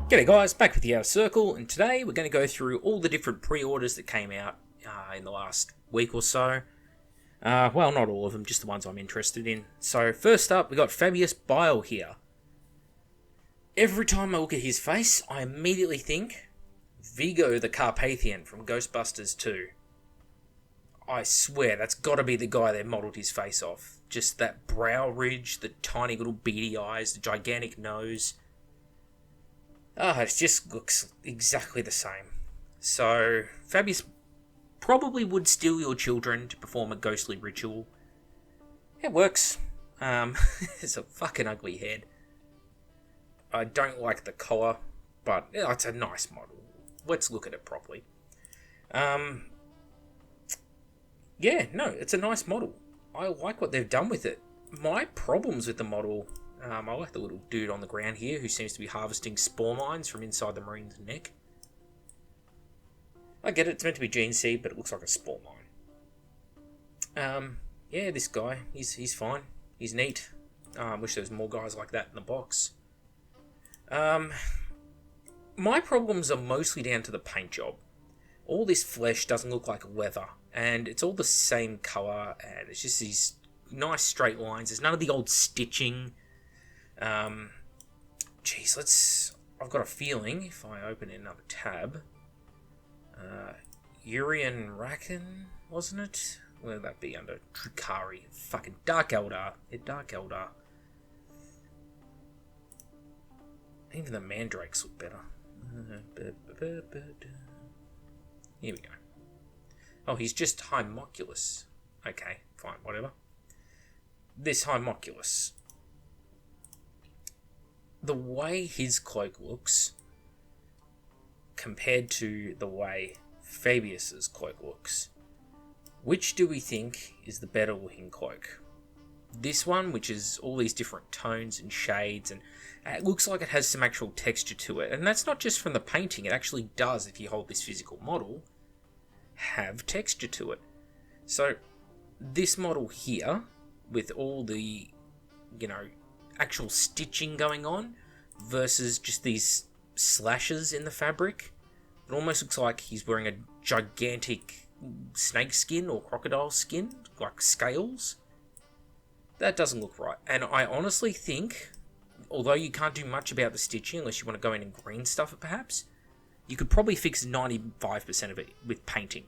G'day guys, back with the Outer Circle, and today we're going to go through all the different pre-orders that came out in the last week or so. Well, not all of them, just the ones I'm interested in. So first up, we got Fabius Bile here. Every time I look at his face, I immediately think Vigo the Carpathian from Ghostbusters 2. I swear, that's got to be the guy that modelled his face off. Just that brow ridge, the tiny little beady eyes, the gigantic nose. It just looks exactly the same. So, Fabius probably would steal your children to perform a ghostly ritual. It works. It's a fucking ugly head. I don't like the collar, but it's a nice model. Let's look at it properly. It's a nice model. I like what they've done with it. My problems with the model... I like the little dude on the ground here who seems to be harvesting spore mines from inside the Marine's neck. I get it, it's meant to be GNC, but it looks like a spore mine. This guy, he's fine. He's neat. Wish there was more guys like that in the box. My problems are mostly down to the paint job. All this flesh doesn't look like leather, and it's all the same colour, and it's just these nice straight lines. There's none of the old stitching. I've got a feeling, if I open another tab, Urian Rakan, wasn't it? Where would that be under? Trukari. Fucking Dark Eldar. Yeah, Dark Eldar. Even the Mandrakes look better. Here we go. Oh, he's just Homunculus. Okay, fine, whatever. This Homunculus. The way his cloak looks compared to the way Fabius's cloak looks, which do we think is the better looking cloak? This one, which is all these different tones and shades, and it looks like it has some actual texture to it, and that's not just from the painting, it actually does, if you hold this physical model, have texture to it. So this model here, with all the, actual stitching going on versus just these slashes in the fabric. It almost looks like he's wearing a gigantic snake skin or crocodile skin, like scales. That doesn't look right. And I honestly think, although you can't do much about the stitching unless you want to go in and green stuff it perhaps, you could probably fix 95% of it with painting.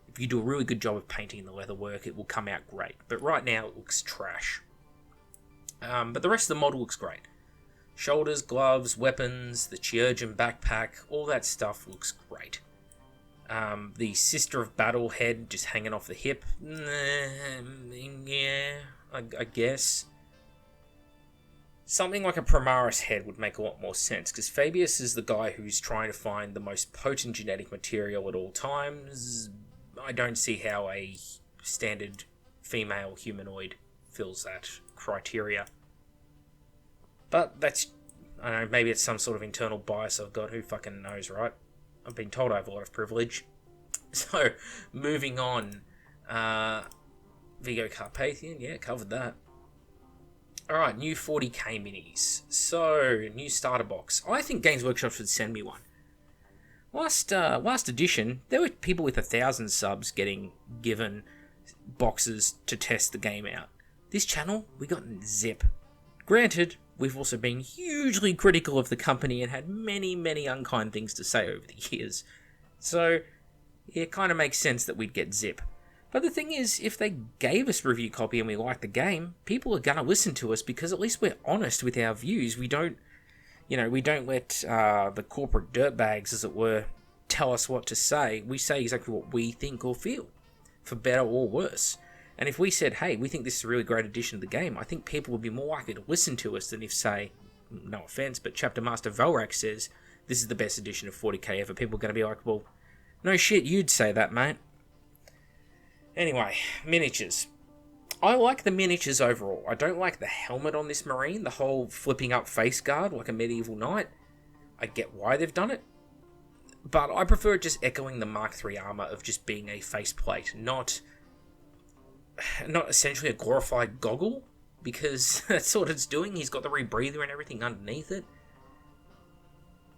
If you do a really good job of painting the leather work, it will come out great. But right now it looks trash. But the rest of the model looks great. Shoulders, gloves, weapons, the Chirurgeon backpack, all that stuff looks great. The Sister of Battle head just hanging off the hip. I guess. Something like a Primaris head would make a lot more sense, because Fabius is the guy who's trying to find the most potent genetic material at all times. I don't see how a standard female humanoid fills that criteria. But that's, I don't know, maybe it's some sort of internal bias I've got, who fucking knows, right? I've been told I have a lot of privilege. So, moving on. Vigo Carpathian, yeah, covered that. Alright, new 40k minis. So, new starter box. I think Games Workshop should send me one. Last edition, there were people with 1,000 subs getting given boxes to test the game out. This channel, we got zip. Granted, we've also been hugely critical of the company and had many, many unkind things to say over the years. So, it kind of makes sense that we'd get zip. But the thing is, if they gave us review copy and we like the game, people are going to listen to us because at least we're honest with our views. We don't let the corporate dirtbags, as it were, tell us what to say. We say exactly what we think or feel, for better or worse. And if we said, hey, we think this is a really great addition to the game, I think people would be more likely to listen to us than if, say, no offense, but Chapter Master Velrak says, this is the best edition of 40k ever. People are going to be like, well, no shit, you'd say that, mate. Anyway, miniatures. I like the miniatures overall. I don't like the helmet on this Marine, the whole flipping up face guard like a medieval knight. I get why they've done it, but I prefer it just echoing the Mark III armor of just being a faceplate, not essentially a glorified goggle, because that's what it's doing. He's got the rebreather and everything underneath it.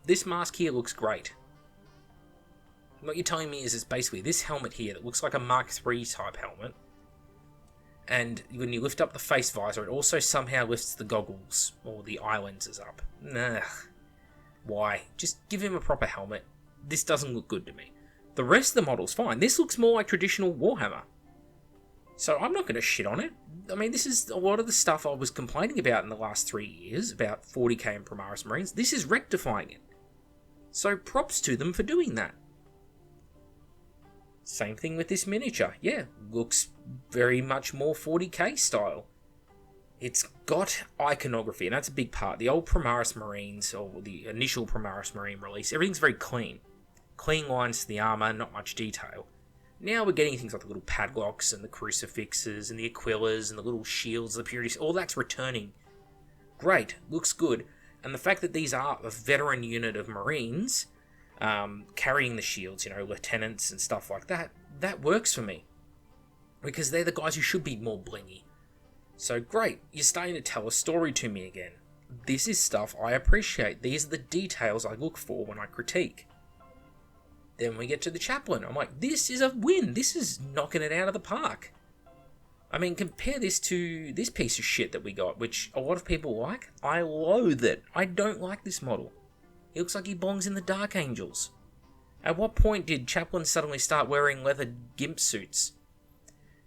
This mask here looks great. What you're telling me is it's basically this helmet here that looks like a Mark III type helmet. And when you lift up the face visor, it also somehow lifts the goggles or the eye lenses up. Nah. Why? Just give him a proper helmet. This doesn't look good to me. The rest of the model's fine. This looks more like traditional Warhammer. So I'm not going to shit on it. I mean, this is a lot of the stuff I was complaining about in the last 3 years, about 40k and Primaris Marines. This is rectifying it. So props to them for doing that. Same thing with this miniature. Yeah, looks very much more 40k style. It's got iconography, and that's a big part. The old Primaris Marines, or the initial Primaris Marine release, everything's very clean. Clean lines to the armour, not much detail. Now we're getting things like the little padlocks and the crucifixes and the aquillas and the little shields, the purities, all that's returning. Great, looks good. And the fact that these are a veteran unit of Marines, carrying the shields, lieutenants and stuff like that, that works for me. Because they're the guys who should be more blingy. So great, you're starting to tell a story to me again. This is stuff I appreciate. These are the details I look for when I critique. Then we get to the chaplain. I'm like, this is a win. This is knocking it out of the park. I mean, compare this to this piece of shit that we got, which a lot of people like. I loathe it. I don't like this model. He looks like he belongs in the Dark Angels. At what point did chaplains suddenly start wearing leather gimp suits?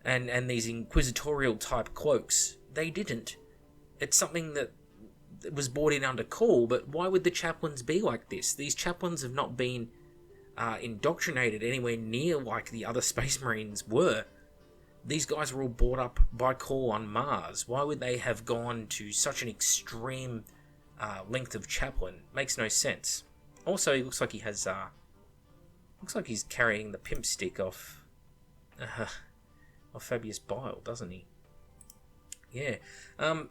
And these inquisitorial type cloaks? They didn't. It's something that was brought in under call, but why would the chaplains be like this? These chaplains have not been indoctrinated anywhere near like the other Space Marines were. These guys were all brought up by call on Mars. Why would they have gone to such an extreme length of chaplain? Makes no sense. Also, he looks like he has looks like he's carrying the pimp stick off Fabius Bile, doesn't he? Yeah.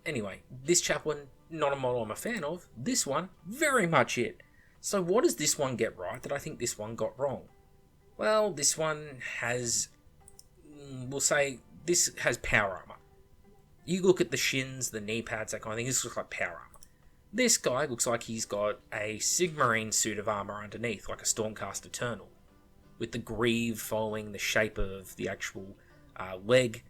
Anyway, this chaplain, not a model I'm a fan of. This one, very much it. So what does this one get right that I think this one got wrong? Well, this one has, we'll say, this has power armor. You look at the shins, the knee pads, that kind of thing, this looks like power armor. This guy looks like he's got a Sigmarine suit of armor underneath, like a Stormcast Eternal, with the greave following the shape of the actual leg.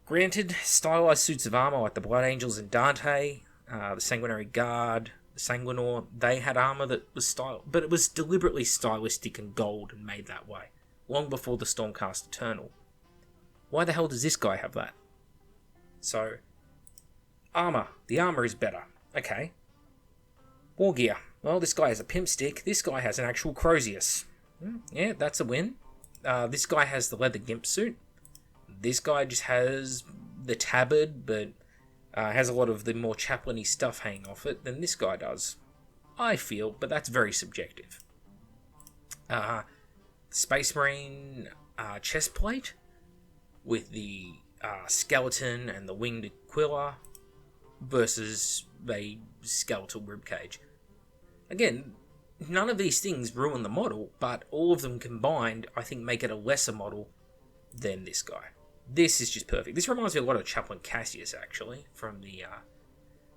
Granted, stylized suits of armor like the Blood Angels and Dante, the Sanguinary Guard, the Sanguinor, they had armor that was styled, but it was deliberately stylistic and gold and made that way, long before the Stormcast Eternal. Why the hell does this guy have that? So, armor. The armor is better. Okay. War gear. Well, this guy has a pimp stick. This guy has an actual Crozius. Yeah, that's a win. This guy has the leather gimp suit. This guy just has the tabard, but has a lot of the more chaplain-y stuff hanging off it than this guy does. I feel, but that's very subjective. Space Marine chest plate with the skeleton and the winged Aquila versus a skeletal ribcage. Again, none of these things ruin the model, but all of them combined, I think, make it a lesser model than this guy. This is just perfect. This reminds me a lot of Chaplain Cassius, actually, from the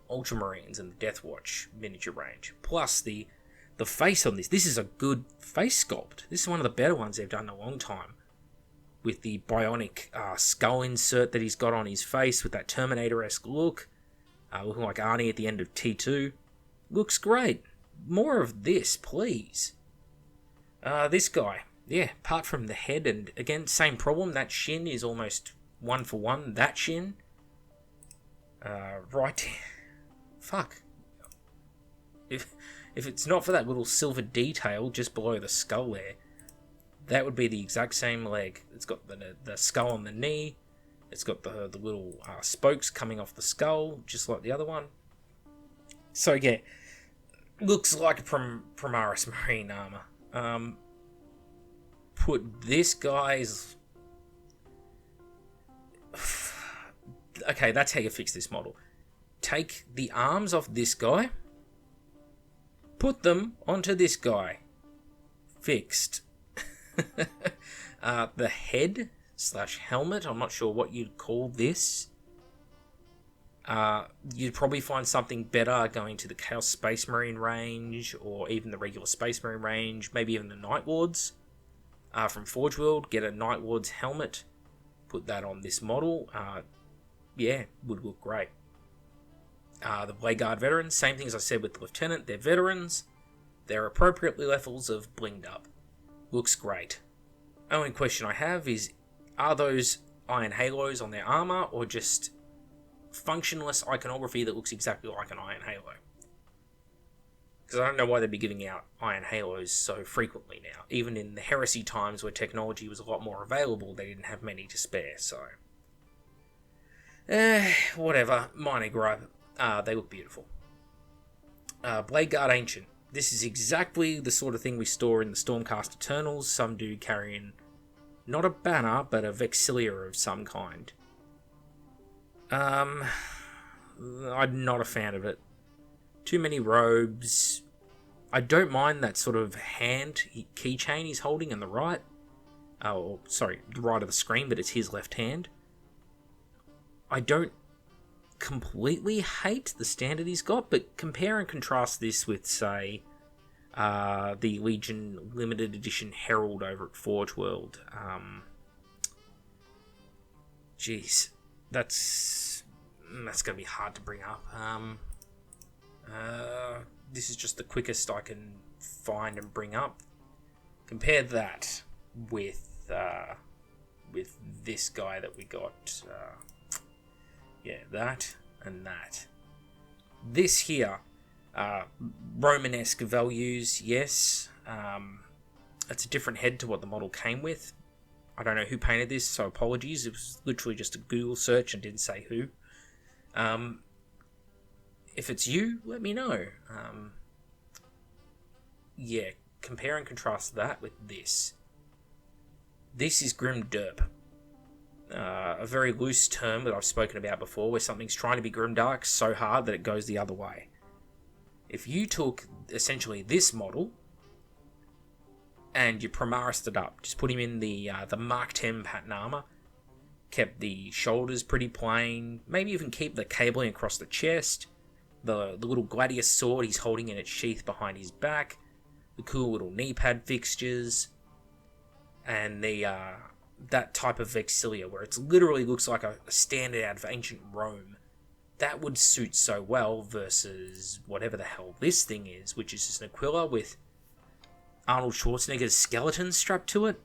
Ultramarines and the Death Watch miniature range. Plus, the face on this. This is a good face sculpt. This is one of the better ones they've done in a long time. With the bionic skull insert that he's got on his face, with that Terminator-esque look. Looking like Arnie at the end of T2. Looks great. More of this, please. This guy. Yeah, apart from the head, and again, same problem. That shin is almost one for one. That shin. Right. Fuck. If it's not for that little silver detail just below the skull there, that would be the exact same leg. It's got the skull on the knee. It's got the little spokes coming off the skull, just like the other one. So yeah, looks like a Primaris Marine armor. Put this guy's... Okay, that's how you fix this model. Take the arms off this guy. Put them onto this guy. Fixed. The head / helmet, I'm not sure what you'd call this. You'd probably find something better going to the Chaos Space Marine range, or even the regular Space Marine range, maybe even the Night Wards. From Forge World, get a Night Ward's helmet, put that on this model. Yeah, would look great. The Blade Guard veterans, same thing as I said with the Lieutenant, they're veterans. They're appropriately levels of blinged up. Looks great. Only question I have is, are those iron halos on their armor, or just functionless iconography that looks exactly like an iron halo? Because I don't know why they'd be giving out iron halos so frequently now. Even in the heresy times where technology was a lot more available, they didn't have many to spare, so... whatever. Minor gripe. They look beautiful. Blade Guard Ancient. This is exactly the sort of thing we saw in the Stormcast Eternals. Some dude carrying not a banner, but a Vexilia of some kind. I'm not a fan of it. Too many robes. I don't mind that sort of hand keychain he's holding on the right. Oh, sorry, the right of the screen, but it's his left hand. I don't completely hate the standard he's got, but compare and contrast this with, say, the Legion limited edition Herald over at Forge World. Jeez, that's gonna be hard to bring up. This is just the quickest I can find and bring up. Compare that with this guy that we got. Yeah, that and that. This here, Romanesque values, yes. It's a different head to what the model came with. I don't know who painted this, so apologies. It was literally just a Google search and didn't say who. If it's you, let me know. Yeah, compare and contrast that with this. This is Grim Derp. A very loose term that I've spoken about before, where something's trying to be grimdark so hard that it goes the other way. If you took essentially this model and you Primarised it up, just put him in the Mark 10 pattern armor, kept the shoulders pretty plain, maybe even keep the cabling across the chest, the little gladius sword he's holding in its sheath behind his back, the cool little knee pad fixtures, and the that type of Vexilia, where it literally looks like a standard out of ancient Rome. That would suit so well versus whatever the hell this thing is, which is just an Aquila with Arnold Schwarzenegger's skeleton strapped to it.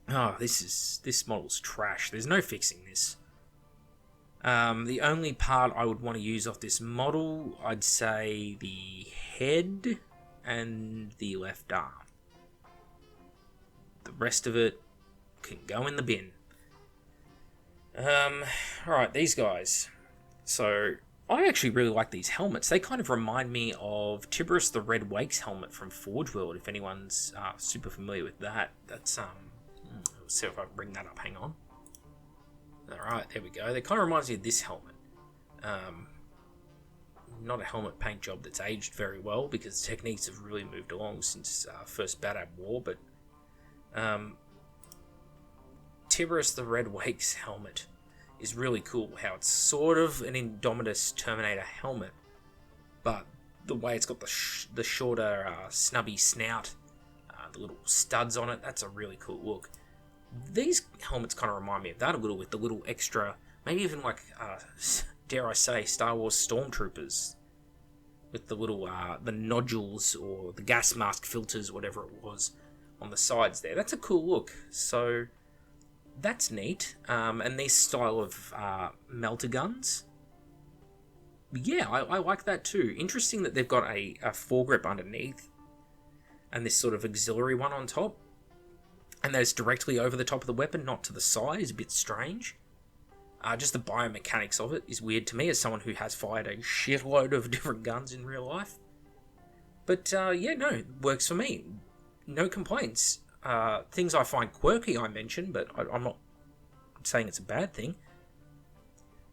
Oh, this model's trash. There's no fixing this. The only part I would want to use off this model, I'd say the head and the left arm. The rest of it can go in the bin. Alright, these guys. So, I actually really like these helmets. They kind of remind me of Tiberius the Red Wake's helmet from Forge World, if anyone's super familiar with that. That's, let's see if I can bring that up, hang on. Alright, there we go. They kind of reminds me of this helmet. Not a helmet paint job that's aged very well, because techniques have really moved along since First Badab War, but Tiberius the Red Wake's helmet is really cool. How it's sort of an Indomitus Terminator helmet, but the way it's got the shorter snubby snout, the little studs on it, that's a really cool look. These helmets kind of remind me of that a little, with the little extra, maybe even like, dare I say, Star Wars Stormtroopers, with the little, the nodules or the gas mask filters, whatever it was, on the sides there. That's a cool look. So that's neat. And these style of melter guns, yeah, I like that too. Interesting that they've got a foregrip underneath and this sort of auxiliary one on top, and that it's directly over the top of the weapon, not to the side, is a bit strange. Just the biomechanics of it is weird to me, as someone who has fired a shitload of different guns in real life. But yeah, no, works for me. No complaints. Things I find quirky I mention, but I'm not saying it's a bad thing.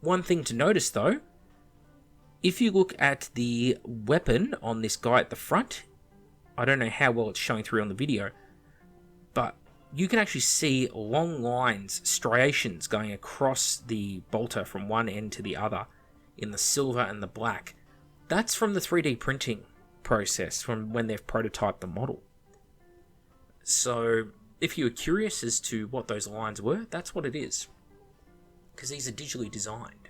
One thing to notice though, if you look at the weapon on this guy at the front, I don't know how well it's showing through on the video, but you can actually see long lines, striations going across the bolter from one end to the other. in the silver and the black, that's from the 3D printing process, from when they've prototyped the model. So if you were curious as to what those lines were, that's what it is. Because these are digitally designed.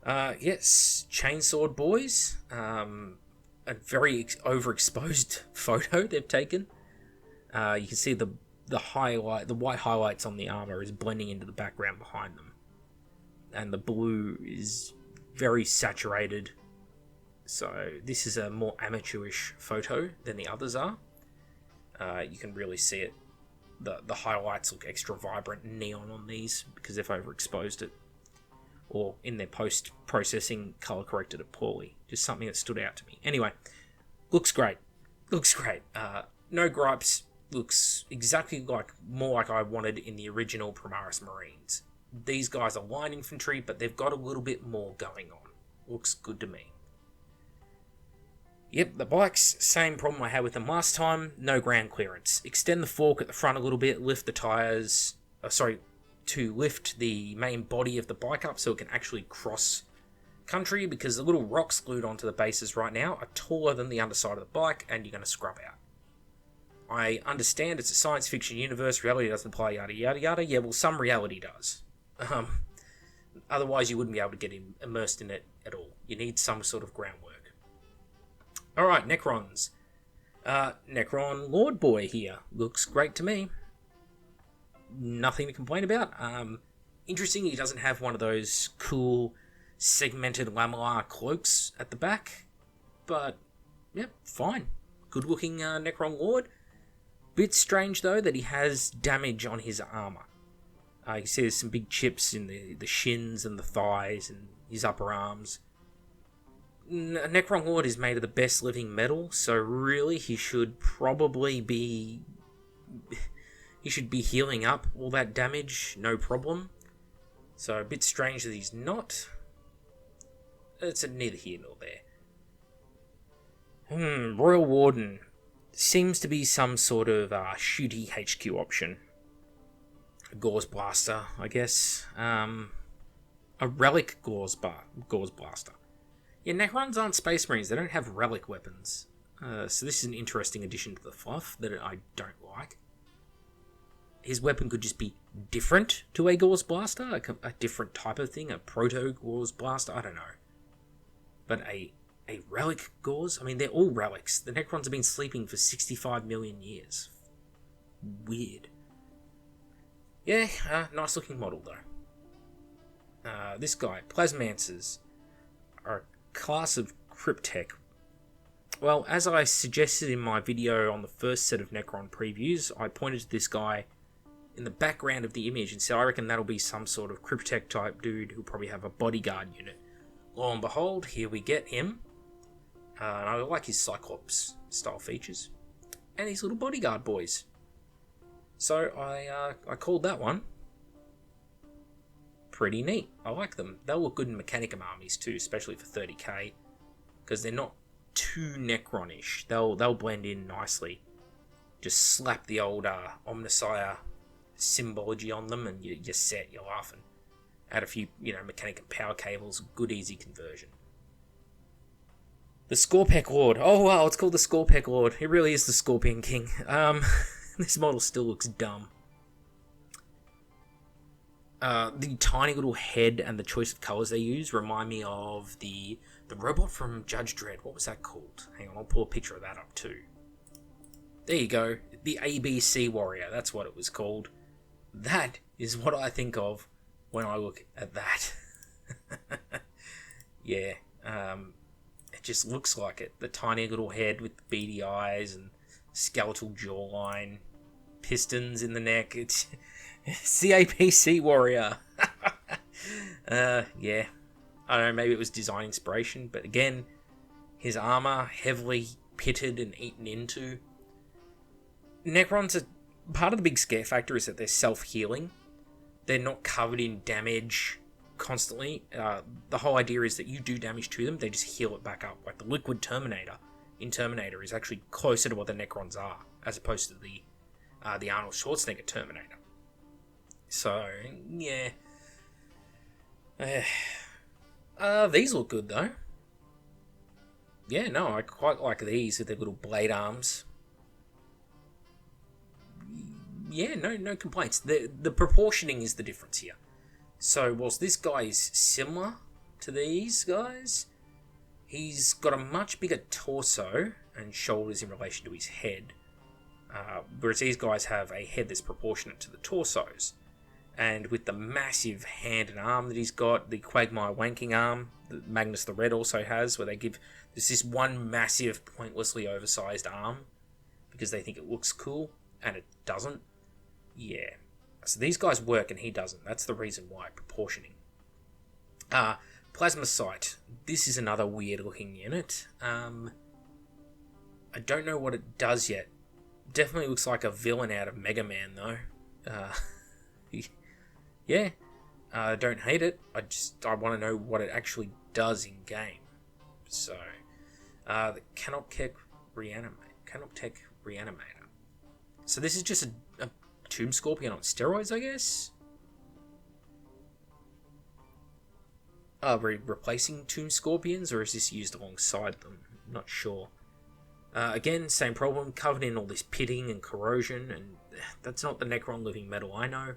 Yes, Chainsword Boys. A very overexposed photo they've taken. You can see the white highlights on the armor is blending into the background behind them. And the blue is very saturated. So this is a more amateurish photo than the others are. You can really see it. The highlights look extra vibrant and neon on these because they've overexposed it. Or in their post-processing color corrected it poorly. Just something that stood out to me. Anyway, looks great. No gripes. Looks exactly more like I wanted in the original Primaris Marines. These guys are line infantry, but they've got a little bit more going on. Looks good to me. Yep, the bikes, same problem I had with them last time. No ground clearance. Extend the fork at the front a little bit, lift the tyres... to lift the main body of the bike up so it can actually cross country, because the little rocks glued onto the bases right now are taller than the underside of the bike and you're going to scrub out. I understand it's a science fiction universe, reality doesn't apply, yada yada yada. Yeah, well, some reality does. Otherwise you wouldn't be able to get immersed in it at all. You need some sort of groundwork. Alright, Necrons. Necron Lord Boy here. Looks great to me. Nothing to complain about. Interesting, he doesn't have one of those cool segmented lamellar cloaks at the back. But, yep, fine. Good looking Necron Lord. Bit strange though that he has damage on his armour. You can see there's some big chips in the shins and the thighs and his upper arms. Necron Lord is made of the best living metal, so really he should probably be... He should be healing up all that damage, no problem. So a bit strange that he's not. It's neither here nor there. Royal Warden. Seems to be some sort of shooty HQ option. A Gauze Blaster, I guess. A Relic Gauze Blaster. Yeah, Necrons aren't Space Marines. They don't have relic weapons. So this is an interesting addition to the fluff that I don't like. His weapon could just be different to a Gauze Blaster, a different type of thing, a proto-Gauze Blaster, I don't know. But a relic Gauze? I mean, they're all relics. The Necrons have been sleeping for 65 million years. Weird. Yeah, nice looking model though. This guy, Plasmancers, are a class of Cryptek. Well, as I suggested in my video on the first set of Necron previews, I pointed to this guy in the background of the image and said I reckon that'll be some sort of Cryptek type dude who'll probably have a bodyguard unit. Lo and behold, here we get him. And I like his Cyclops style features. And his little bodyguard boys. So I called that one pretty neat. I like them. They'll look good in Mechanicum armies too, especially for 30k. Because they're not too Necron-ish. They'll blend in nicely. Just slap the old Omnissiah symbology on them and you're set, you're laughing. Add a few, Mechanicum power cables, good easy conversion. The Scorpek Lord. Oh wow, it's called the Scorpek Lord. It really is the Scorpion King. This model still looks dumb. The tiny little head and the choice of colours they use remind me of the robot from Judge Dredd. What was that called? Hang on, I'll pull a picture of that up too. There you go. The ABC Warrior. That's what it was called. That is what I think of when I look at that. Yeah. It just looks like it. The tiny little head with beady eyes and skeletal jawline. Pistons in the neck. It's the ABC Warrior. Yeah. I don't know, maybe it was design inspiration, but again, his armor heavily pitted and eaten into. Necrons are... Part of the big scare factor is that they're self-healing. They're not covered in damage constantly. The whole idea is that you do damage to them, they just heal it back up. Like the Liquid Terminator in Terminator is actually closer to what the Necrons are, as opposed to the Arnold Schwarzenegger Terminator. So, yeah. These look good though. Yeah, no, I quite like these with their little blade arms. Yeah, no complaints. The proportioning is the difference here. So whilst this guy is similar to these guys, he's got a much bigger torso and shoulders in relation to his head. Whereas these guys have a head that's proportionate to the torsos. And with the massive hand and arm that he's got, the Quagmire wanking arm that Magnus the Red also has, where they give there's this one massive, pointlessly oversized arm because they think it looks cool, and it doesn't. Yeah. So these guys work and he doesn't. That's the reason why, proportioning. Plasma Sight. This is another weird looking unit. I don't know what it does yet. Definitely looks like a villain out of Mega Man though. Yeah. Don't hate it. I want to know what it actually does in game. So, the Canoptech Reanimator. So this is just a Tomb Scorpion on steroids, I guess? Replacing Tomb Scorpions, or is this used alongside them? Not sure. Again, same problem, covered in all this pitting and corrosion, and that's not the Necron living metal I know.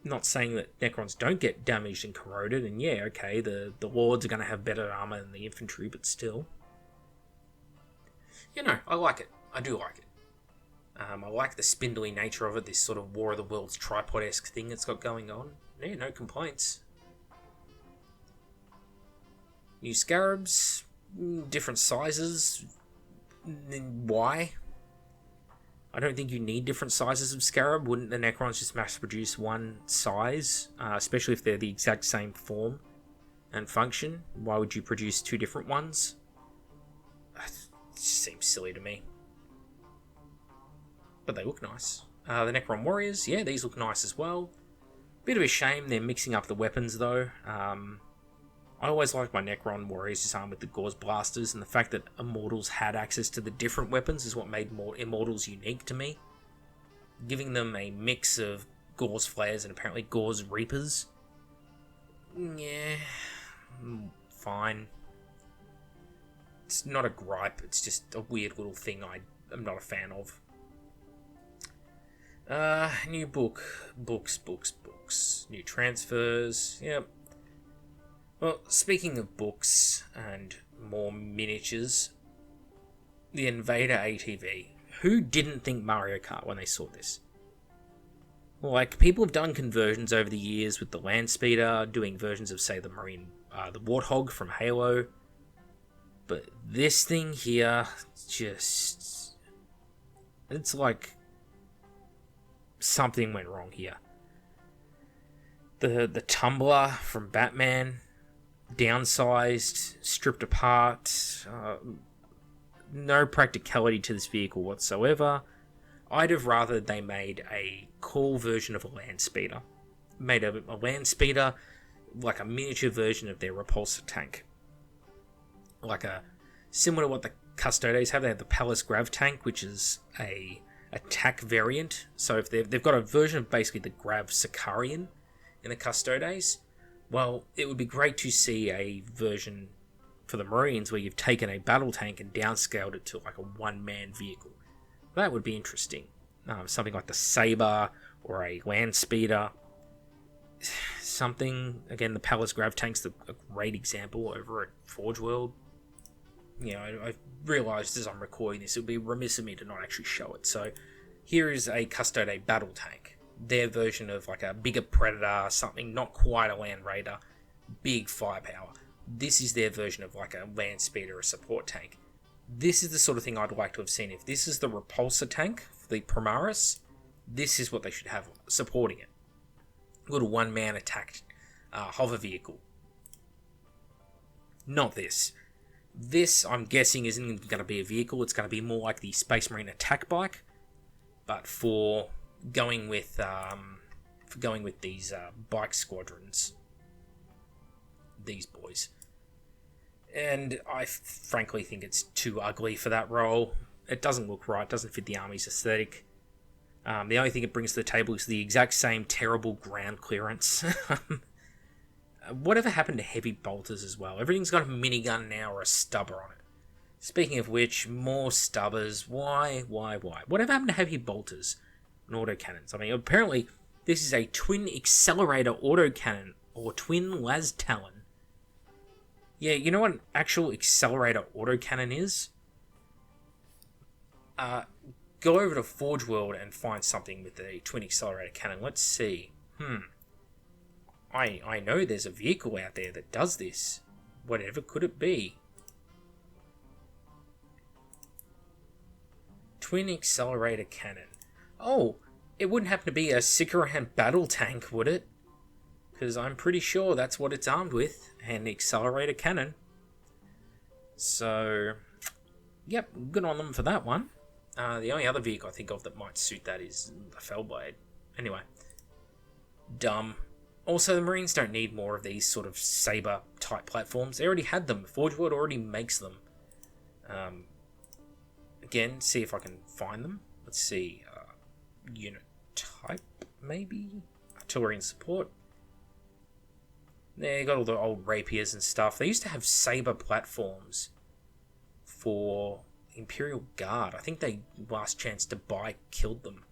Not saying that Necrons don't get damaged and corroded, and yeah, okay, the Lords are going to have better armor than the infantry, but still. You know, I like it. I do like it. I like the spindly nature of it, this sort of War of the Worlds tripod-esque thing it's got going on. Yeah, no complaints. New scarabs, different sizes. Why? I don't think you need different sizes of scarab. Wouldn't the Necrons just mass produce one size? Especially if they're the exact same form and function. Why would you produce two different ones? It just seems silly to me. But they look nice. The Necron Warriors, yeah, these look nice as well. Bit of a shame they're mixing up the weapons though. I always liked my Necron Warriors just armed with the Gauze Blasters, and the fact that Immortals had access to the different weapons is what made Immortals unique to me. Giving them a mix of Gauze Flares and apparently Gauze Reapers. Yeah, fine. It's not a gripe, it's just a weird little thing I'm not a fan of. New book. Books. New transfers. Yep. Well, speaking of books and more miniatures, the Invader ATV. Who didn't think Mario Kart when they saw this? Like, people have done conversions over the years with the Land Speeder, doing versions of, say, the Warthog from Halo. But this thing here, just... it's like... something went wrong here. The tumbler from Batman, downsized, stripped apart, no practicality to this vehicle whatsoever. I'd have rather they made a cool version of a land speeder. Made a land speeder like a miniature version of their repulsor tank. Like similar to what the Custodes have. They have the Palace Grav tank, which is a attack variant. So if they've got a version of basically the Grav Sicarian in the Custodes, well, it would be great to see a version for the Marines where you've taken a battle tank and downscaled it to like a one-man vehicle. That would be interesting. Something like the Sabre or a Land Speeder. Something, again, the Palace Grav tank's a great example over at Forge World. You know, I realised as I'm recording this, it would be remiss of me to not actually show it. So, here is a Custode battle tank. Their version of like a bigger Predator, something not quite a Land Raider, big firepower. This is their version of like a Land Speeder, a support tank. This is the sort of thing I'd like to have seen. If this is the repulsor tank, the Primaris, this is what they should have supporting it. A little one-man attack hover vehicle. Not this. This, I'm guessing, isn't going to be a vehicle. It's going to be more like the Space Marine attack bike, but for going with these bike squadrons, these boys. And I frankly think it's too ugly for that role. It doesn't look right. It doesn't fit the army's aesthetic. The only thing it brings to the table is the exact same terrible ground clearance. Whatever happened to heavy bolters as well? Everything's got a minigun now or a stubber on it. Speaking of which, more stubbers. Why? Whatever happened to heavy bolters and autocannons? I mean, apparently this is a twin accelerator autocannon or twin las talon. Yeah, you know what an actual accelerator autocannon is? Go over to Forge World and find something with a twin accelerator cannon. Let's see. I know there's a vehicle out there that does this. Whatever could it be? Twin accelerator cannon. Oh, it wouldn't happen to be a Sikaran battle tank, would it? Because I'm pretty sure that's what it's armed with. An accelerator cannon. So, yep, good on them for that one. The only other vehicle I think of that might suit that is the Fellblade. Anyway. Dumb. Also, the Marines don't need more of these sort of saber-type platforms. They already had them. Forge World already makes them. Again, see if I can find them. Let's see. Unit type, maybe? Artillery and support. There, you got all the old rapiers and stuff. They used to have saber platforms for Imperial Guard. I think they last chance to buy killed them.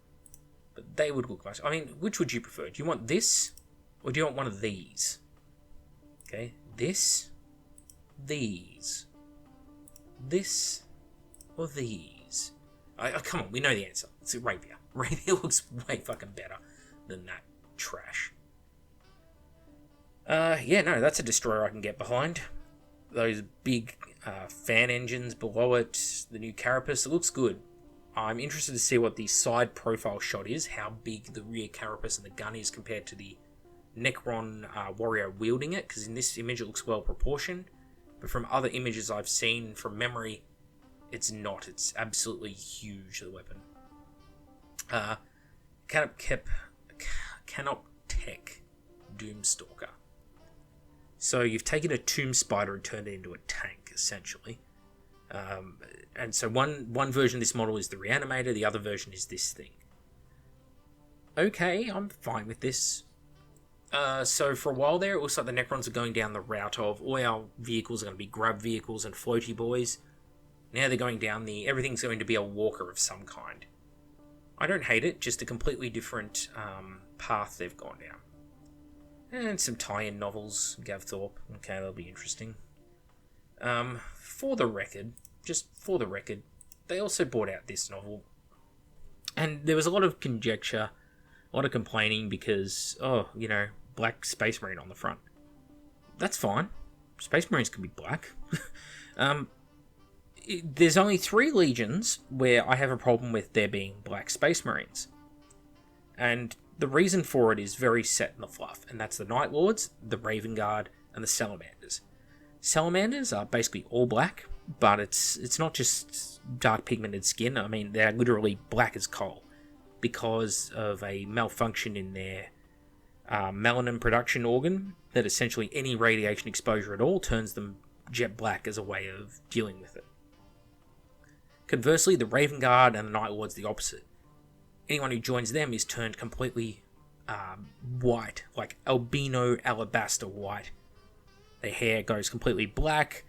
But they would look nice. I mean, which would you prefer? Do you want this? Or do you want one of these? Okay, this, these, this, or these? Come on, we know the answer. It's a rapier. Rapier looks way fucking better than that trash. Yeah, no, that's a destroyer I can get behind. Those big fan engines below it, the new carapace, it looks good. I'm interested to see what the side profile shot is, how big the rear carapace and the gun is compared to the Necron warrior wielding it, because in this image it looks well proportioned, but from other images I've seen from memory, it's not. It's absolutely huge, the weapon. Canoptech Doomstalker. So you've taken a tomb spider and turned it into a tank, essentially. And so one version of this model is the Reanimator, the other version is this thing. Okay, I'm fine with this. So for a while there, it looks like the Necrons are going down the route of all our vehicles are going to be grub vehicles and floaty boys. Now they're going down everything's going to be a walker of some kind. I don't hate it, just a completely different path they've gone down. And some tie-in novels, Gav Thorpe. Okay, that'll be interesting. For the record, they also brought out this novel. And there was a lot of conjecture, a lot of complaining because, black Space Marine on the front. That's fine. Space Marines can be black. There's only 3 legions where I have a problem with there being black Space Marines. And the reason for it is very set in the fluff, and that's the Night Lords, the Raven Guard, and the Salamanders. Salamanders are basically all black, but it's not just dark pigmented skin. I mean, they're literally black as coal because of a malfunction in their melanin production organ that essentially any radiation exposure at all turns them jet black as a way of dealing with it. Conversely, the Raven Guard and the Night Lord's the opposite. Anyone who joins them is turned completely white, like albino alabaster white. Their hair goes completely black.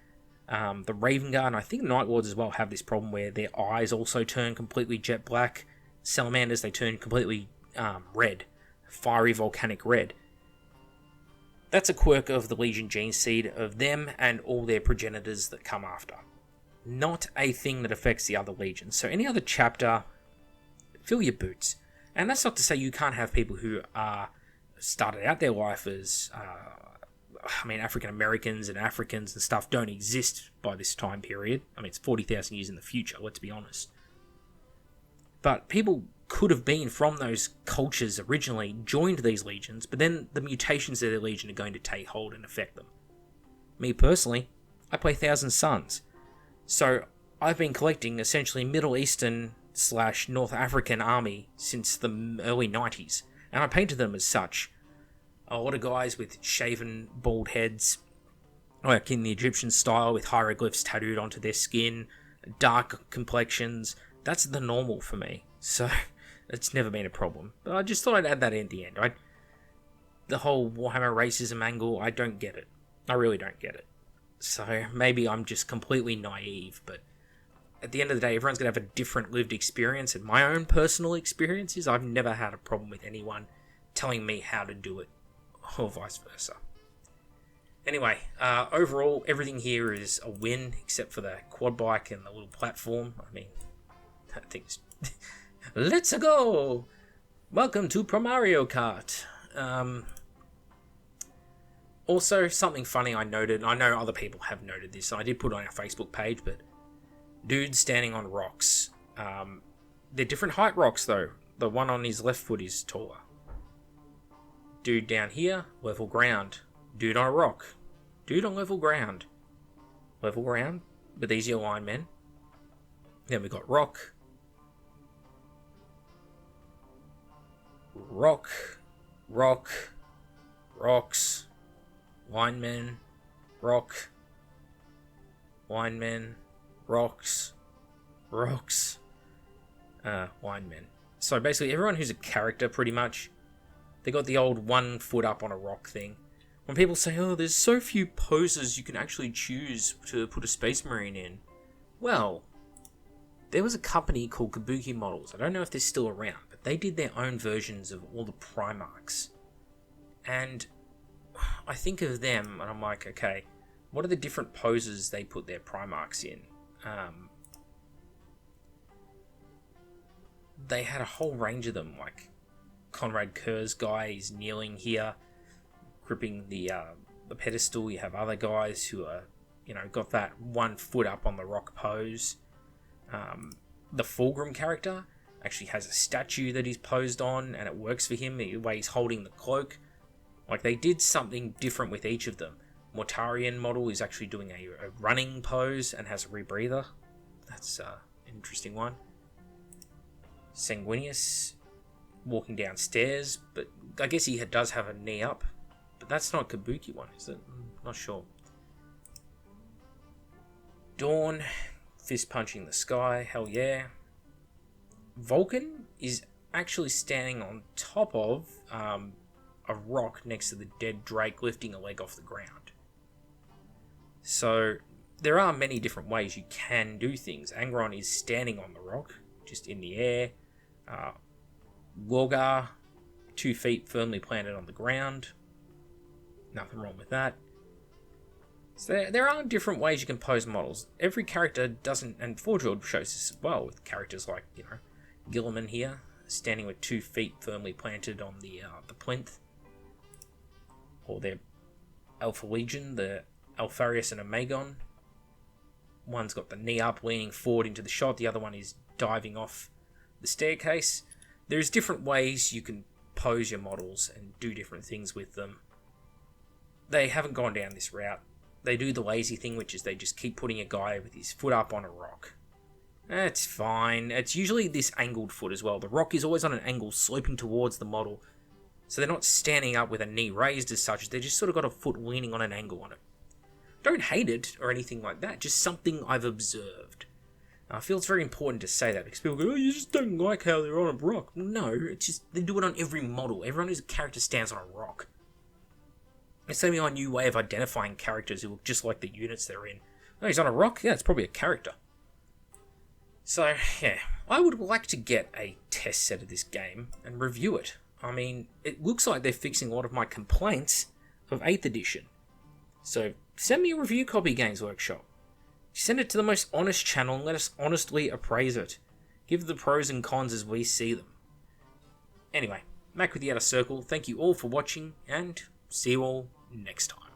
The Raven Guard, and I think Night Lords as well, have this problem where their eyes also turn completely jet black. Salamanders, they turn completely red, fiery volcanic red. That's a quirk of the Legion gene seed of them and all their progenitors that come after. Not a thing that affects the other legions. So any other chapter, fill your boots. And that's not to say you can't have people who started out their life as, African Americans and Africans and stuff don't exist by this time period. I mean, it's 40,000 years in the future, let's be honest. But people could have been from those cultures originally, joined these legions, but then the mutations of their legion are going to take hold and affect them. Me personally, I play Thousand Suns. So I've been collecting essentially Middle Eastern / North African army since the early 90s, and I painted them as such. A lot of guys with shaven, bald heads, like in the Egyptian style with hieroglyphs tattooed onto their skin, dark complexions. That's the normal for me, so it's never been a problem. But I just thought I'd add that in at the end. the whole Warhammer racism angle, I don't get it. I really don't get it. So maybe I'm just completely naive, but at the end of the day, everyone's going to have a different lived experience, and my own personal experience is I've never had a problem with anyone telling me how to do it, or vice versa. Anyway, overall, everything here is a win, except for the quad bike and the little platform. I mean, that thing's... Let's go! Welcome to Pro Mario Kart. Also, something funny I noted, I know other people have noted this, and I did put it on our Facebook page, but dude standing on rocks. They're different height rocks, though. The one on his left foot is taller. Dude down here, level ground. Dude on a rock. Dude on level ground. Level ground, but these are your linemen. Then we got rock. Rock. Rock. Rocks. Linemen. Rock. Linemen. Rocks. Rocks. Linemen. So basically everyone who's a character, pretty much, they got the old 1 foot up on a rock thing. When people say, oh, there's so few poses you can actually choose to put a Space Marine in. Well, there was a company called Kabuki Models. I don't know if they're still around, but they did their own versions of all the Primarchs. And I think of them, and I'm like, okay, what are the different poses they put their Primarchs in? They had a whole range of them, like Conrad Kerr's guy is kneeling here, gripping the pedestal. You have other guys who are, got that 1 foot up on the rock pose. The Fulgrim character actually has a statue that he's posed on, and it works for him the way he's holding the cloak. Like, they did something different with each of them. Mortarian model is actually doing a running pose and has a rebreather. That's an interesting one. Sanguinius walking downstairs, but I guess he does have a knee up. But that's not a Kabuki one, is it? I'm not sure. Dawn, fist punching the sky, hell yeah. Vulcan is actually standing on top of a rock next to the dead Drake, lifting a leg off the ground. So there are many different ways you can do things. Angron is standing on the rock, just in the air. Lorgar, 2 feet firmly planted on the ground. Nothing wrong with that. So there are different ways you can pose models. Every character doesn't, and Forgeworld shows this as well, with characters like, Gilliman here, standing with 2 feet firmly planted on the plinth. Or their Alpha Legion, the Alfarius and Omegon. One's got the knee up, leaning forward into the shot. The other one is diving off the staircase. There's different ways you can pose your models and do different things with them. They haven't gone down this route. They do the lazy thing, which is they just keep putting a guy with his foot up on a rock. That's fine. It's usually this angled foot as well. The rock is always on an angle, sloping towards the model. So they're not standing up with a knee raised as such. They just sort of got a foot leaning on an angle on it. Don't hate it or anything like that. Just something I've observed. I feel it's very important to say that, because people go, oh, you just don't like how they're on a rock. No, it's just, they do it on every model. Everyone who's a character stands on a rock. It's maybe our new way of identifying characters who look just like the units they're in. Oh, he's on a rock? Yeah, it's probably a character. So, yeah, I would like to get a test set of this game and review it. I mean, it looks like they're fixing a lot of my complaints of 8th edition. So, send me a review copy, Games Workshop. Send it to the most honest channel and let us honestly appraise it. Give the pros and cons as we see them. Anyway, Mac with the Outer Circle, thank you all for watching, and see you all next time.